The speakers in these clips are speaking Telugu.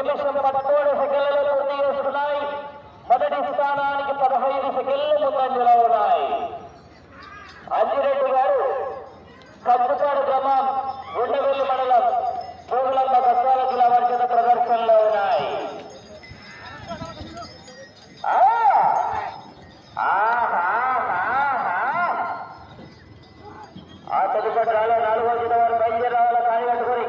నిమిషం 13 సెకండ్లలో పూర్తి చేసుకున్నాయి. మొదటి స్థానానికి 15 సెకండ్లు ముందంజలో ఉన్నాయి. అంజిరెడ్డి గారు కంచుపాడు గ్రామం ఉండవెల్లి మండలం జోగులాంబ గద్వాల జిల్లా వారి చేత ప్రదర్శనలో ఉన్నాయి. ఆ తదుపరి రాలో 4వ జిత వారు బయలుదేరి రావాల కాని కట్టుకొని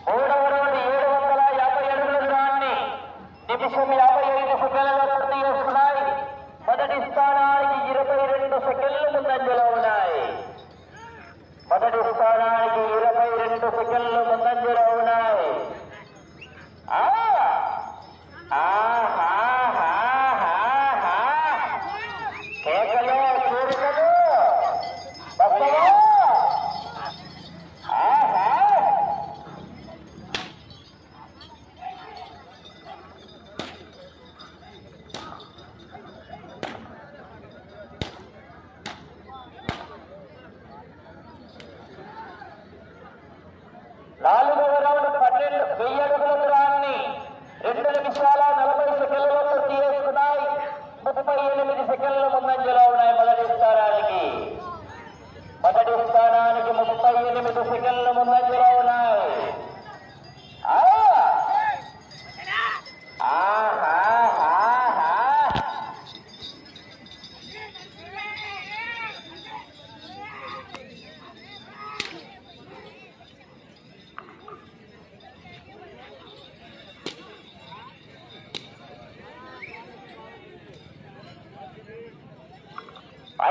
3వ రౌండ్ 750 అడుగుల దూరాన్ని నిమిషం 55 సెకండ్లలో పూర్తి చేసుకున్నాయి. మొదటి స్థానానికి 22 సెకండ్లు ముందంజలో ఉన్నాయి. మొదటి స్థానానికి 22 సెకండ్లు ముందంజలో ఉన్నాయి. కేకలో చూడదు నాలుగవ రౌండ్ 1000 అడుగుల దూరాన్ని 2 నిమిషాల 40 సెకండ్లలో పూర్తి చేసుకున్నాయి. 38 సెకండ్ల ముందంజలో ఉన్నాయి. మొదటి స్థానానికి 38 సెకండ్ల ముందంజలో ఉన్నాయి.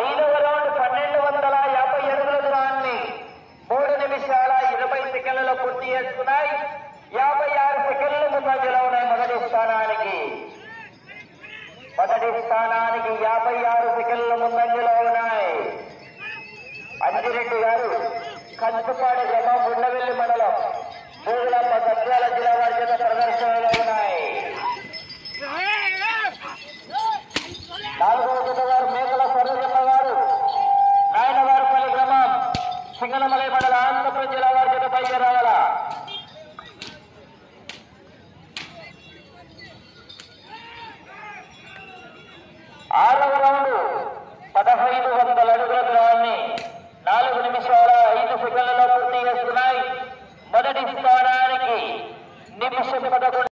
ఐదవ రౌండ్ 1250 అడుగుల దూరాన్ని 3 నిమిషాల 20 సెకండ్లలో పూర్తి చేసుకున్నాయి. 56 సెకండ్లు ముందంజలో ఉన్నాయి. మొదటి స్థానానికి 56 సెకండ్ల ముందంజలో ఉన్నాయి. అంజిరెడ్డి గారు కంచుపాడు గ్రామం ఉండవెల్లి మండలం జోగులాంబ గద్వాల జిల్లా వారి చేత